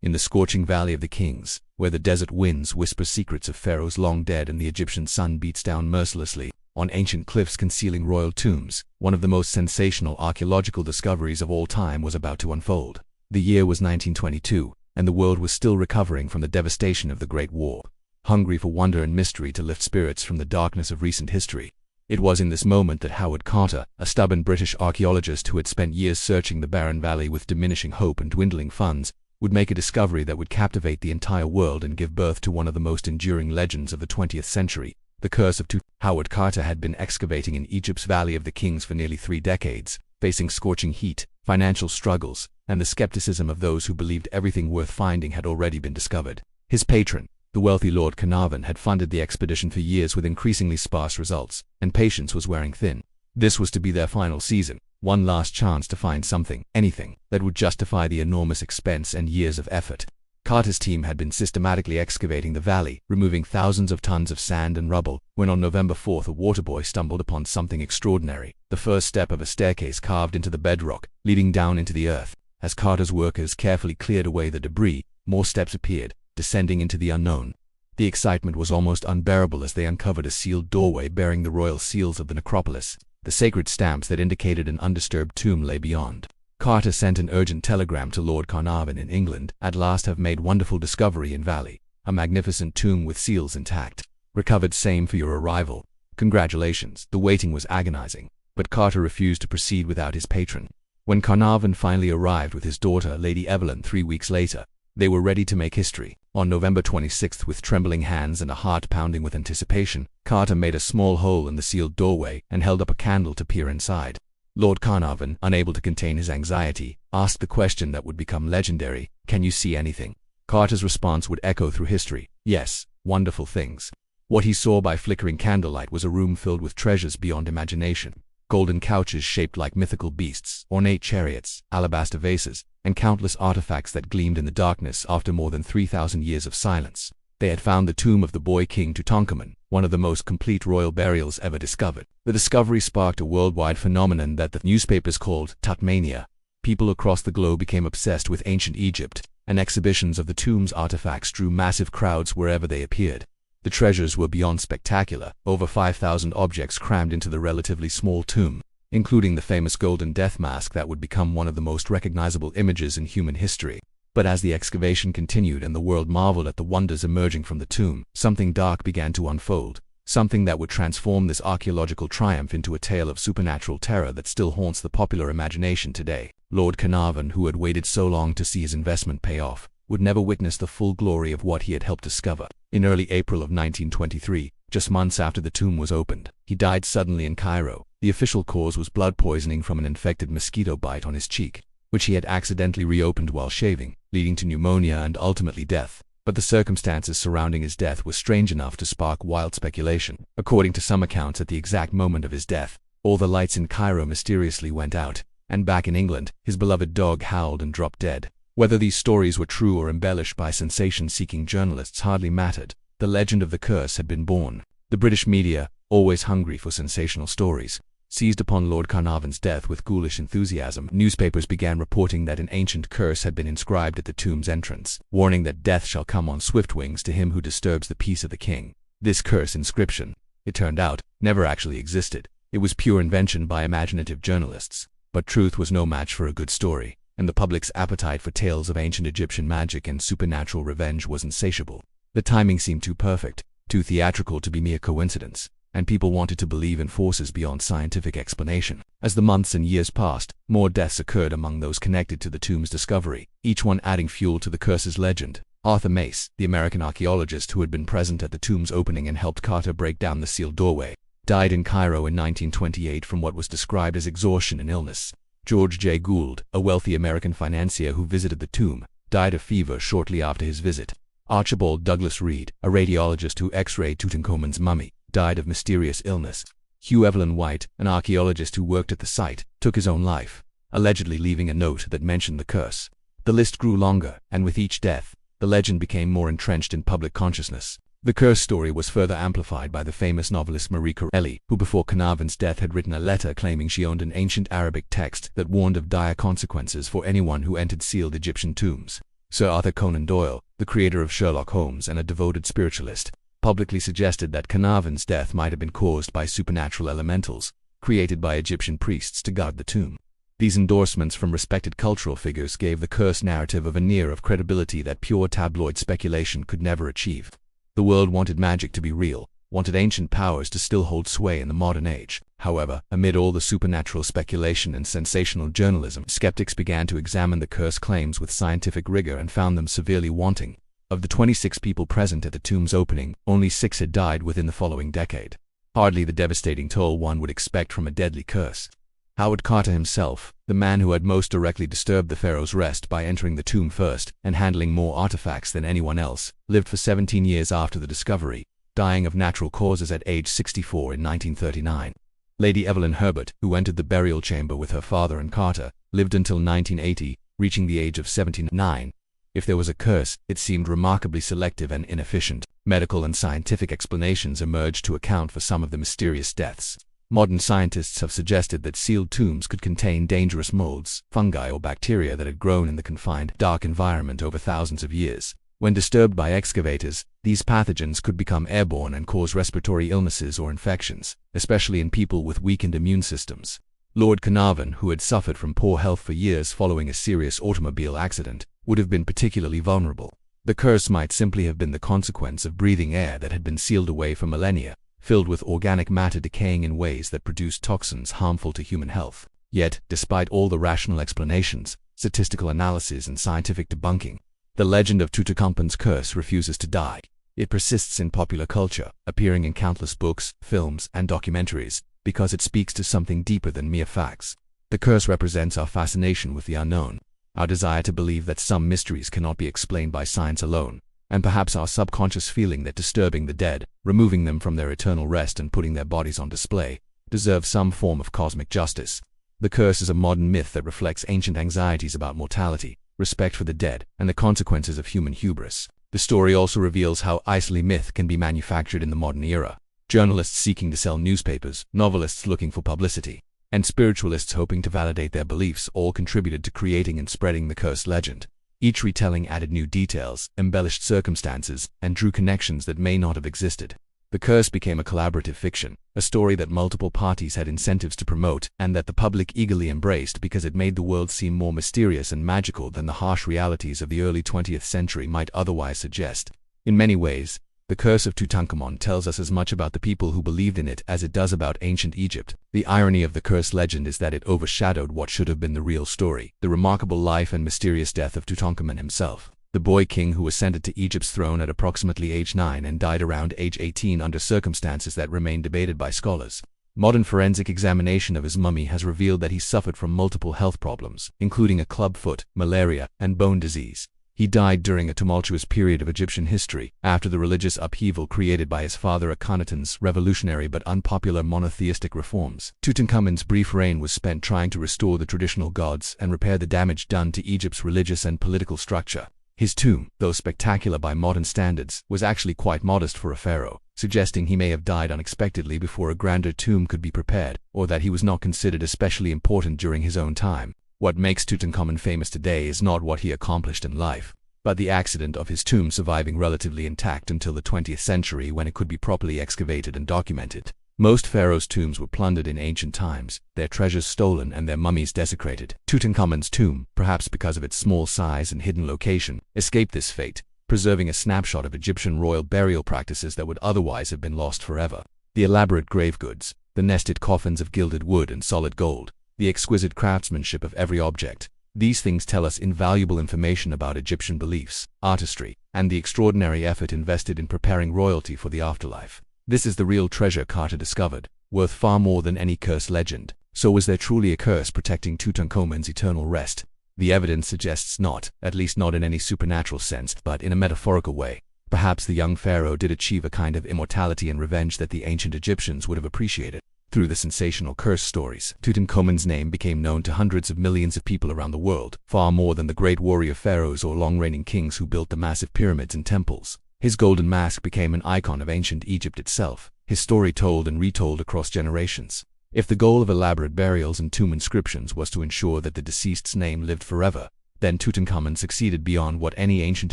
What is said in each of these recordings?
in the scorching Valley of the Kings, where the desert winds whisper secrets of pharaohs long dead and the Egyptian sun beats down mercilessly on ancient cliffs concealing royal tombs, one of the most sensational archaeological discoveries of all time was about to unfold. The year was 1922, and the world was still recovering from the devastation of the Great War. Hungry for wonder and mystery to lift spirits from the darkness of recent history, it was in this moment that Howard Carter, a stubborn British archaeologist who had spent years searching the barren valley with diminishing hope and dwindling funds, would make a discovery that would captivate the entire world and give birth to one of the most enduring legends of the 20th century, the Curse of Tutankhamun. Howard Carter had been excavating in Egypt's Valley of the Kings for nearly 3 decades, facing scorching heat, financial struggles, and the skepticism of those who believed everything worth finding had already been discovered. His patron, the wealthy Lord Carnarvon, had funded the expedition for years with increasingly sparse results, and patience was wearing thin. This was to be their final season, one last chance to find something, anything, that would justify the enormous expense and years of effort. Carter's team had been systematically excavating the valley, removing thousands of tons of sand and rubble, when on November 4th a waterboy stumbled upon something extraordinary, the first step of a staircase carved into the bedrock, leading down into the earth. As Carter's workers carefully cleared away the debris, more steps appeared, descending into the unknown. The excitement was almost unbearable as they uncovered a sealed doorway bearing the royal seals of the necropolis. The sacred stamps that indicated an undisturbed tomb lay beyond. Carter sent an urgent telegram to Lord Carnarvon in England. At last have made wonderful discovery in valley. A magnificent tomb with seals intact. Recovered same for your arrival. Congratulations. The waiting was agonizing, but Carter refused to proceed without his patron. When Carnarvon finally arrived with his daughter, Lady Evelyn, 3 weeks later, they were ready to make history. On November 26th, with trembling hands and a heart pounding with anticipation, Carter made a small hole in the sealed doorway and held up a candle to peer inside. Lord Carnarvon, unable to contain his anxiety, asked the question that would become legendary, "Can you see anything?" Carter's response would echo through history, "Yes, wonderful things." What he saw by flickering candlelight was a room filled with treasures beyond imagination. Golden couches shaped like mythical beasts, ornate chariots, alabaster vases, and countless artifacts that gleamed in the darkness after more than 3,000 years of silence. They had found the tomb of the boy king Tutankhamun, one of the most complete royal burials ever discovered. The discovery sparked a worldwide phenomenon that the newspapers called Tutmania. People across the globe became obsessed with ancient Egypt, and exhibitions of the tomb's artifacts drew massive crowds wherever they appeared. The treasures were beyond spectacular, over 5,000 objects crammed into the relatively small tomb, including the famous golden death mask that would become one of the most recognizable images in human history. But as the excavation continued and the world marveled at the wonders emerging from the tomb, something dark began to unfold, something that would transform this archaeological triumph into a tale of supernatural terror that still haunts the popular imagination today. Lord Carnarvon, who had waited so long to see his investment pay off, would never witness the full glory of what he had helped discover. In early April of 1923, just months after the tomb was opened, he died suddenly in Cairo. The official cause was blood poisoning from an infected mosquito bite on his cheek, which he had accidentally reopened while shaving, leading to pneumonia and ultimately death. But the circumstances surrounding his death were strange enough to spark wild speculation. According to some accounts, at the exact moment of his death, all the lights in Cairo mysteriously went out, and back in England, his beloved dog howled and dropped dead. Whether these stories were true or embellished by sensation-seeking journalists hardly mattered. The legend of the curse had been born. The British media, always hungry for sensational stories, seized upon Lord Carnarvon's death with ghoulish enthusiasm. Newspapers began reporting that an ancient curse had been inscribed at the tomb's entrance, warning that death shall come on swift wings to him who disturbs the peace of the king. This curse inscription, it turned out, never actually existed. It was pure invention by imaginative journalists. But truth was no match for a good story, and the public's appetite for tales of ancient Egyptian magic and supernatural revenge was insatiable. The timing seemed too perfect, too theatrical to be mere coincidence, and people wanted to believe in forces beyond scientific explanation. As the months and years passed, more deaths occurred among those connected to the tomb's discovery, each one adding fuel to the curse's legend. Arthur Mace, the American archaeologist who had been present at the tomb's opening and helped Carter break down the sealed doorway, died in Cairo in 1928 from what was described as exhaustion and illness. George J. Gould, a wealthy American financier who visited the tomb, died of fever shortly after his visit. Archibald Douglas Reed, a radiologist who x-rayed Tutankhamun's mummy, died of mysterious illness. Hugh Evelyn White, an archaeologist who worked at the site, took his own life, allegedly leaving a note that mentioned the curse. The list grew longer, and with each death, the legend became more entrenched in public consciousness. The curse story was further amplified by the famous novelist Marie Corelli, who before Carnarvon's death had written a letter claiming she owned an ancient Arabic text that warned of dire consequences for anyone who entered sealed Egyptian tombs. Sir Arthur Conan Doyle, the creator of Sherlock Holmes and a devoted spiritualist, publicly suggested that Carnarvon's death might have been caused by supernatural elementals, created by Egyptian priests to guard the tomb. These endorsements from respected cultural figures gave the curse narrative a veneer of credibility that pure tabloid speculation could never achieve. The world wanted magic to be real, wanted ancient powers to still hold sway in the modern age. However, amid all the supernatural speculation and sensational journalism, skeptics began to examine the curse claims with scientific rigor and found them severely wanting. Of the 26 people present at the tomb's opening, only 6 had died within the following decade. Hardly the devastating toll one would expect from a deadly curse. Howard Carter himself, the man who had most directly disturbed the pharaoh's rest by entering the tomb first and handling more artifacts than anyone else, lived for 17 years after the discovery, dying of natural causes at age 64 in 1939. Lady Evelyn Herbert, who entered the burial chamber with her father and Carter, lived until 1980, reaching the age of 79. If there was a curse, it seemed remarkably selective and inefficient. Medical and scientific explanations emerged to account for some of the mysterious deaths. Modern scientists have suggested that sealed tombs could contain dangerous molds, fungi, or bacteria that had grown in the confined, dark environment over thousands of years. When disturbed by excavators, these pathogens could become airborne and cause respiratory illnesses or infections, especially in people with weakened immune systems. Lord Carnarvon, who had suffered from poor health for years following a serious automobile accident, would have been particularly vulnerable. The curse might simply have been the consequence of breathing air that had been sealed away for millennia, filled with organic matter decaying in ways that produced toxins harmful to human health. Yet, despite all the rational explanations, statistical analysis, and scientific debunking, the legend of Tutankhamun's curse refuses to die. It persists in popular culture, appearing in countless books, films, and documentaries, because it speaks to something deeper than mere facts. The curse represents our fascination with the unknown, our desire to believe that some mysteries cannot be explained by science alone, and perhaps our subconscious feeling that disturbing the dead, removing them from their eternal rest and putting their bodies on display, deserves some form of cosmic justice. The curse is a modern myth that reflects ancient anxieties about mortality, respect for the dead, and the consequences of human hubris. The story also reveals how easily myth can be manufactured in the modern era. Journalists seeking to sell newspapers, novelists looking for publicity, and spiritualists hoping to validate their beliefs all contributed to creating and spreading the cursed legend. Each retelling added new details, embellished circumstances, and drew connections that may not have existed. The curse became a collaborative fiction, a story that multiple parties had incentives to promote and that the public eagerly embraced because it made the world seem more mysterious and magical than the harsh realities of the early 20th century might otherwise suggest. In many ways, the Curse of Tutankhamun tells us as much about the people who believed in it as it does about ancient Egypt. The irony of the cursed legend is that it overshadowed what should have been the real story, the remarkable life and mysterious death of Tutankhamun himself, the boy king who ascended to Egypt's throne at approximately age 9 and died around age 18 under circumstances that remain debated by scholars. Modern forensic examination of his mummy has revealed that he suffered from multiple health problems, including a club foot, malaria, and bone disease. He died during a tumultuous period of Egyptian history, after the religious upheaval created by his father Akhenaten's revolutionary but unpopular monotheistic reforms. Tutankhamun's brief reign was spent trying to restore the traditional gods and repair the damage done to Egypt's religious and political structure. His tomb, though spectacular by modern standards, was actually quite modest for a pharaoh, suggesting he may have died unexpectedly before a grander tomb could be prepared, or that he was not considered especially important during his own time. What makes Tutankhamun famous today is not what he accomplished in life, but the accident of his tomb surviving relatively intact until the 20th century when it could be properly excavated and documented. Most pharaohs' tombs were plundered in ancient times, their treasures stolen and their mummies desecrated. Tutankhamun's tomb, perhaps because of its small size and hidden location, escaped this fate, preserving a snapshot of Egyptian royal burial practices that would otherwise have been lost forever. The elaborate grave goods, the nested coffins of gilded wood and solid gold, the exquisite craftsmanship of every object. These things tell us invaluable information about Egyptian beliefs, artistry, and the extraordinary effort invested in preparing royalty for the afterlife. This is the real treasure Carter discovered, worth far more than any curse legend. So was there truly a curse protecting Tutankhamun's eternal rest? The evidence suggests not, at least not in any supernatural sense, but in a metaphorical way. Perhaps the young pharaoh did achieve a kind of immortality and revenge that the ancient Egyptians would have appreciated. Through the sensational curse stories, Tutankhamun's name became known to hundreds of millions of people around the world, far more than the great warrior pharaohs or long-reigning kings who built the massive pyramids and temples. His golden mask became an icon of ancient Egypt itself, his story told and retold across generations. If the goal of elaborate burials and tomb inscriptions was to ensure that the deceased's name lived forever, Then Tutankhamun succeeded beyond what any ancient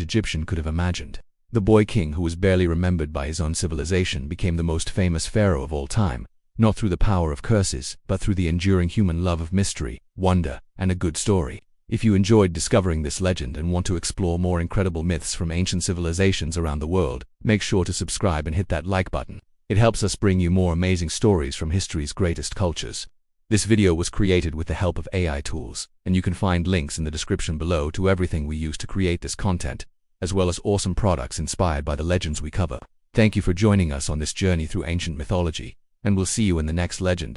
Egyptian could have imagined. The boy king, who was barely remembered by his own civilization, became the most famous pharaoh of all time, not through the power of curses, but through the enduring human love of mystery, wonder, and a good story. If you enjoyed discovering this legend and want to explore more incredible myths from ancient civilizations around the world, make sure to subscribe and hit that like button. It helps us bring you more amazing stories from history's greatest cultures. This video was created with the help of AI tools, and you can find links in the description below to everything we use to create this content, as well as awesome products inspired by the legends we cover. Thank you for joining us on this journey through ancient mythology, and we'll see you in the next legend.